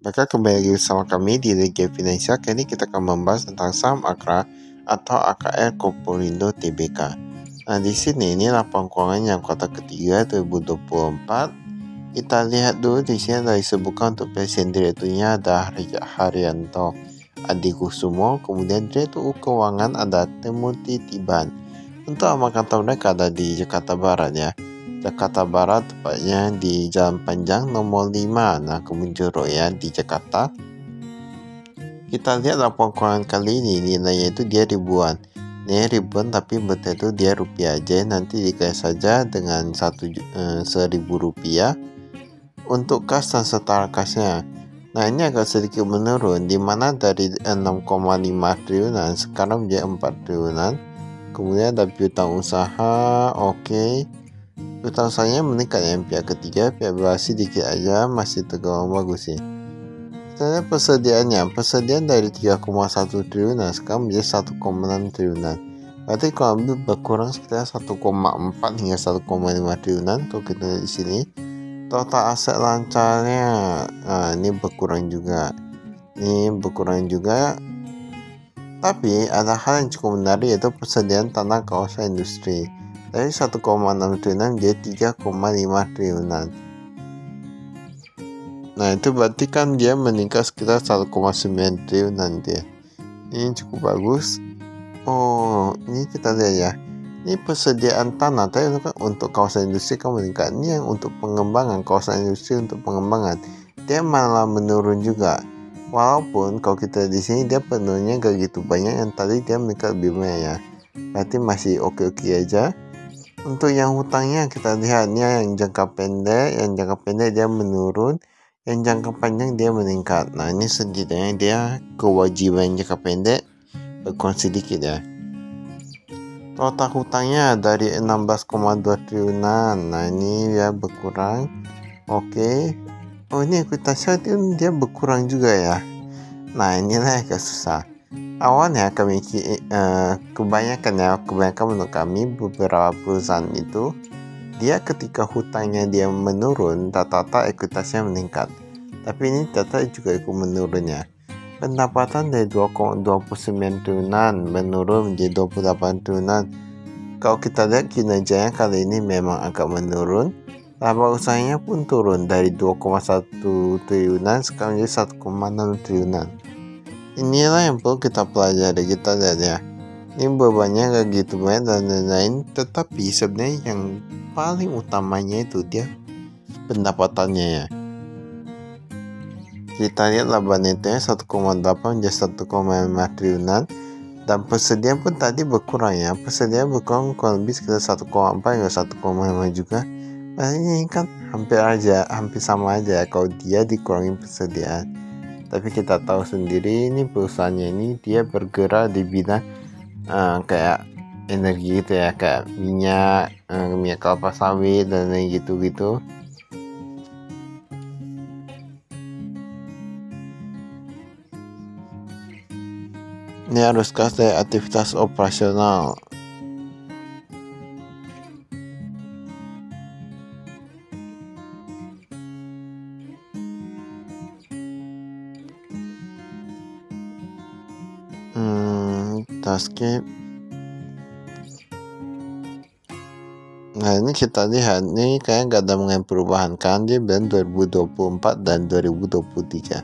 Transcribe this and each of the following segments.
Maka kembali lagi bersama kami di Liga Finansial. Kali ini kita akan membahas tentang saham Akra atau AKR Korporindo Tbk. Nah, di sini ini laporan keuangan yang kuartal ketiga 2024. Kita lihat dulu di sini ada disebutkan untuk presiden direkturnya ada Haryanto Adikusumo, kemudian direktur keuangan ada Timothy Tiban. Untuk alamat kantor mereka ada di Jakarta Barat ya. Jakarta Barat, tepatnya di Jalan Panjang nomor 5. Nah, Kebun Jeruk ya di Jakarta. Kita lihat laporan keuangan kali ini nilainya itu dia ribuan. Ini ribuan tapi betul itu dia rupiah aja. Nanti dikasih saja dengan 1.000 rupiah untuk kas dan setara kasnya. Nah, ini agak sedikit menurun, di mana dari 6,5 triliunan sekarang menjadi 4 triliunan. Kemudian ada piutang usaha, oke. Piutang usahanya meningkat yang pihak ketiga, pihak bawah sedikit aja masih tergolong bagus sih. Kita lihat persediaan dari 3,1 triliunan sekarang menjadi 1,6 triliunan. Berarti kalau lebih berkurang sekitar 1,4 hingga 1,5 triliunan. Kalau kita lihat di sini, total aset lancarnya ini berkurang juga. Tapi ada hal yang cukup menarik, yaitu persediaan tanah kawasan industri. Dari 1,6 triliunan menjadi 3,5 triliunan. Nah, itu berarti kan dia meningkat sekitar 1,9 triliunan dia. Ini cukup bagus. Oh, ini kita lihat ya. Ini persediaan tanah tadi kan untuk kawasan industri kan meningkat. Ini yang untuk pengembangan kawasan industri untuk pengembangan. Dia malah menurun juga. Walaupun kalau kita di sini dia penurunnya gak gitu banyak, yang tadi dia meningkat lebih banyak ya. Berarti masih oke-oke aja. Untuk yang hutangnya kita lihatnya yang jangka pendek dia menurun, yang jangka panjang dia meningkat. Nah, ini setidaknya dia kewajiban jangka pendek berkurang sedikit ya. Total hutangnya dari 16,2 triliunan. Nah, ini ya berkurang. Oke. Oh, ini ekuitas itu dia berkurang juga ya. Nah, inilah agak susah. Awalnya kami kebanyakan menurut kami beberapa perusahaan itu dia ketika hutangnya dia menurun, rata-rata ekuitasnya meningkat. Tapi ini data juga ikut menurun ya. Pendapatan dari 2,29 triliunan menurun menjadi 28 triliunan. Kalau kita lihat kinerjanya kali ini memang agak menurun. Laba usahanya pun turun dari 2,1 triliunan sekarang menjadi 1,6 triliunan. Inilah yang perlu kita pelajari. Kita lihat ya, ini bebannya gak gitu banyak dan lain-lain, tetapi sebenarnya yang paling utamanya itu dia pendapatannya ya. Kita lihat laba netnya 1,8 menjadi 1,5 triliunan, dan persediaan pun tadi berkurang ya. Persediaan berkurang kurang lebih sekitar 1,4 hingga 1,5 juga. Ini kan hampir sama aja kalau dia dikurangi persediaan. Tapi kita tahu sendiri ini perusahaannya ini dia bergerak di bidang kayak energi gitu ya, kayak minyak kelapa sawit dan lain gitu-gitu. Ini harus kas dari aktivitas operasional. Skip. Nah, ini kita lihat nih kayak gak ada mengenai perubahan kan, dia bilang 2024 dan 2023.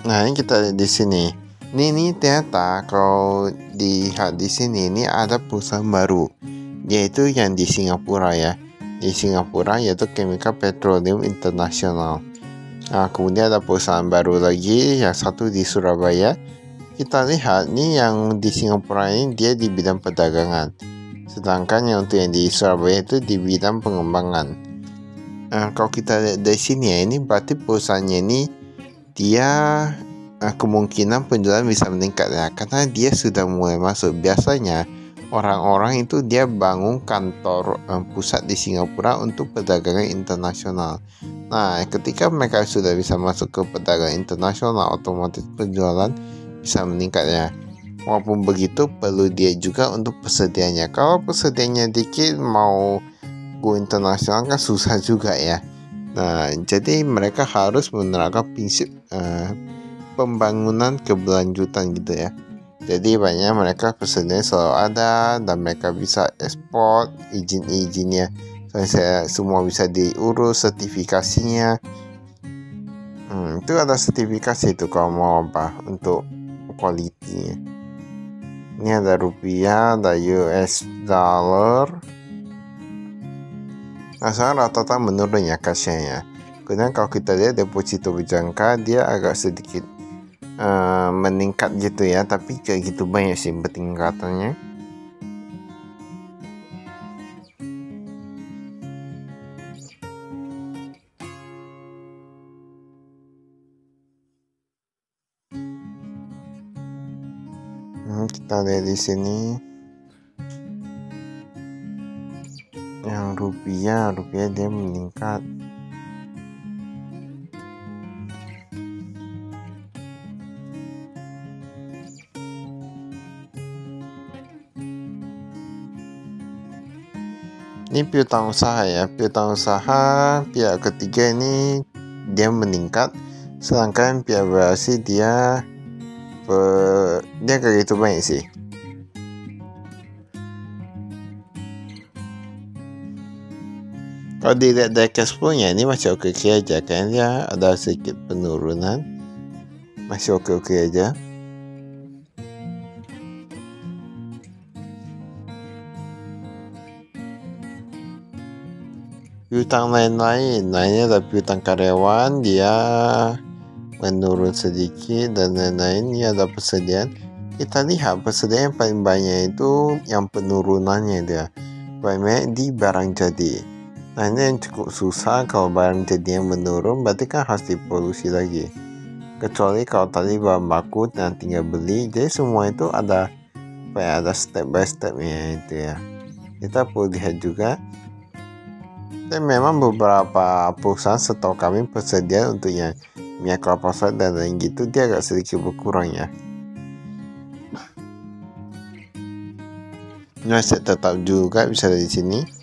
Nah, ini kita lihat di sini. Ini ternyata kalau dilihat di sini ini ada perusahaan baru, yaitu yang di Singapura ya. Di Singapura yaitu Chemical Petroleum International. Nah, kemudian ada perusahaan baru lagi yang satu di Surabaya. Kita lihat nih yang di Singapura ini dia di bidang perdagangan, sedangkan yang untuk yang di Surabaya itu di bidang pengembangan. Kalau kita lihat dari sini ya, ini berarti perusahaannya ini dia kemungkinan penjualan bisa meningkat ya, karena dia sudah mulai masuk. Biasanya orang-orang itu dia bangun kantor pusat di Singapura untuk perdagangan internasional. Nah, ketika mereka sudah bisa masuk ke perdagangan internasional, otomatis penjualan bisa meningkat ya. Walaupun begitu perlu dia juga untuk persediaannya. Kalau persediaannya dikit mau go internasional kan susah juga ya. Nah, jadi mereka harus menerapkan prinsip pembangunan keberlanjutan gitu ya. Jadi banyak mereka persediaan selalu ada dan mereka bisa ekspor izin-izinnya. Semua bisa diurus sertifikasinya. Itu ada sertifikasi itu kalau mau apa untuk kualitinya. Ini ada rupiah, ada US dollar. Nah, sekarang rata-rata menurun ya cashnya. Kemudian kalau kita lihat deposito berjangka, dia agak sedikit meningkat gitu ya, tapi kayak gitu banyak sih peningkatannya. Kita lihat di sini yang rupiah dia meningkat. Ini piutang usaha ya, piutang usaha pihak ketiga ini dia meningkat, sedangkan pihak berhasil dia kayak gitu banyak sih. Kalau dilihat dari cash flow-nya ini masih oke-oke aja, kan dia ada sedikit penurunan, masih oke-oke aja. Piutang lainnya ada piutang karyawan, dia menurun sedikit dan lain-lain. Ini ada persediaan. Kita lihat persediaan yang paling banyak itu yang penurunannya dia banyak di barang jadi. Nah, ini yang cukup susah. Kalau barang jadinya menurun berarti kan harus diproduksi lagi. Kecuali kalau tadi bahan baku dan tinggal beli, jadi semua itu ada step by stepnya itu ya. Kita perlu lihat juga. Dan memang beberapa perusahaan setahu kami persediaan untuk yang minyak kelapa sawit dan lain gitu dia agak sedikit berkurang ya. Masih tetap juga bisa dari sini.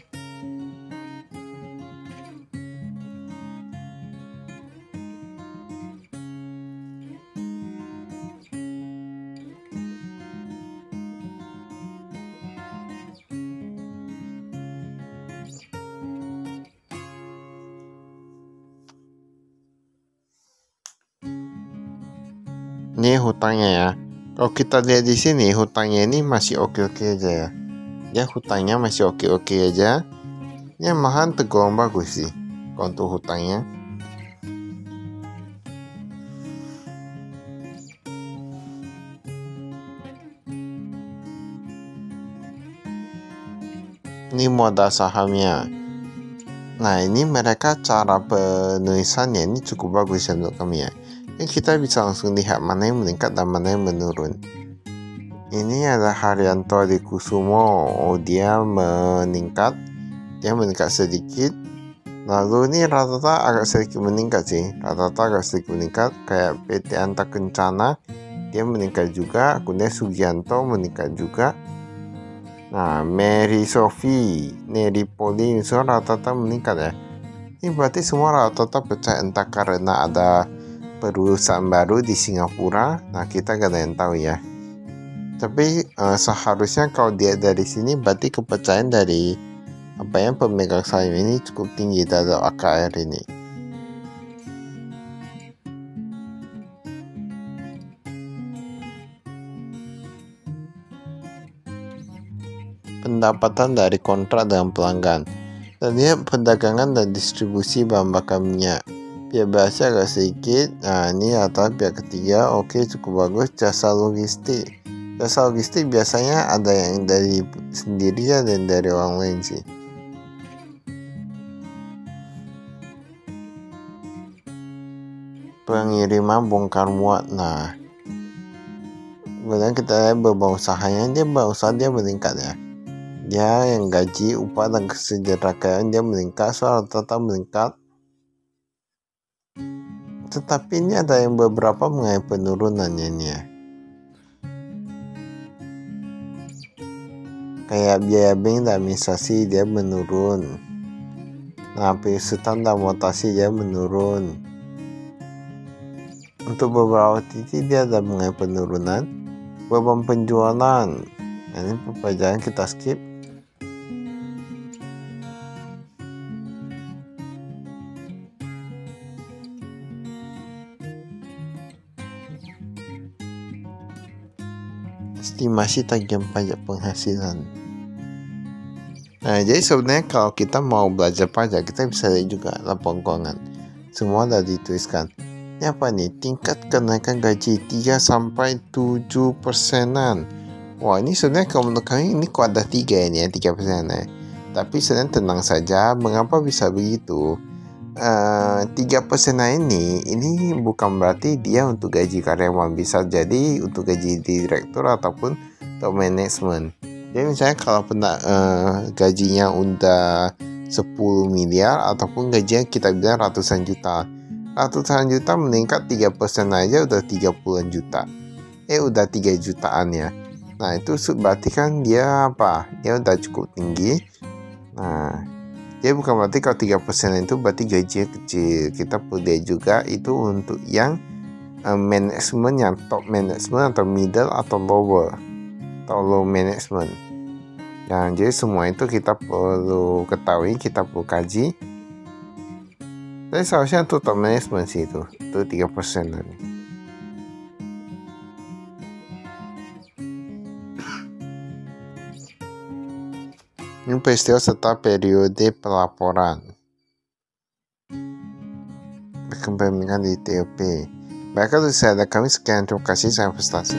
Ini hutangnya ya. Kalau kita lihat di sini hutangnya ini masih oke-oke aja ya. Dia hutangnya masih oke-oke aja. Ini malahan tergolong bagus sih kalau untuk hutangnya. Ini modal sahamnya. Nah, ini mereka cara penulisannya ini cukup bagus ya untuk kami ya. Ini kita bisa langsung lihat mana yang meningkat dan mana yang menurun. Ini ada Haryanto di Kusumo. Dia meningkat sedikit. Lalu ini rata-rata agak sedikit meningkat sih. Kayak PT Anta Kencana dia meningkat juga. Kemudian Sugianto meningkat juga. Nah, Mary Sophie, Neri Poli semua rata-rata meningkat ya. Ini berarti semua rata-rata pecah, entah karena ada perusahaan baru di Singapura. Nah, kita gak ada yang tahu ya. Tapi seharusnya kalau dia dari sini berarti kepercayaan dari pemegang saham ini cukup tinggi terhadap AKR ini. Pendapatan dari kontrak dengan pelanggan. Dan dia perdagangan dan distribusi bahan bakar minyak. Pihak bahasa agak sedikit. Nah, ini atau pihak ketiga oke, cukup bagus. Jasa logistik biasanya ada yang dari sendiri ya dan dari orang lain sih. Pengiriman bongkar muat. Nah, kemudian kita lihat beberapa usahanya, dia meningkat ya. Dia yang gaji, upah dan kesejahteraan dia meningkat, soal tetap meningkat. Tetapi ini ada yang beberapa mengalami penurunannya ini ya. Kayak biaya bank dan administrasi dia menurun. Nah, penyusutan dan mutasi dia menurun. Untuk beberapa titik dia ada mengalami penurunan. Beban penjualan. Nah, ini pelajaran kita skip. Estimasi tagihan pajak penghasilan. Nah, jadi sebenarnya kalau kita mau belajar pajak, kita bisa lihat juga laporan keuangan. Semua sudah dituliskan. Ini apa nih? Tingkat kenaikan gaji 3-7%. Wah, ini sebenarnya kalau menurut kami ini kuadrat 3 ini ya, 3%. Tapi sebenarnya tenang saja. Mengapa bisa begitu? 3% ini bukan berarti dia untuk gaji karyawan, bisa jadi untuk gaji direktur ataupun top manajemen. Jadi misalnya kalau gajinya udah 10 miliar ataupun gajinya kita bilang ratusan juta meningkat 3% aja udah 30-an juta. Udah 3 jutaan ya. Nah, itu berarti kan dia apa? Dia udah cukup tinggi. Nah, jadi bukan berarti kalau 3% itu berarti gajinya kecil. Kita perlu lihat juga itu untuk yang manajemen, yang top manajemen atau middle atau lower atau low management. Dan jadi semua itu kita perlu ketahui, kita perlu kaji. Tapi seharusnya untuk top management sih itu 3% tadi. Ini peristiwa serta periode pelaporan. Kembali di TOP. Baiklah, dari saya kami sekian, terima kasih, saya prestasi.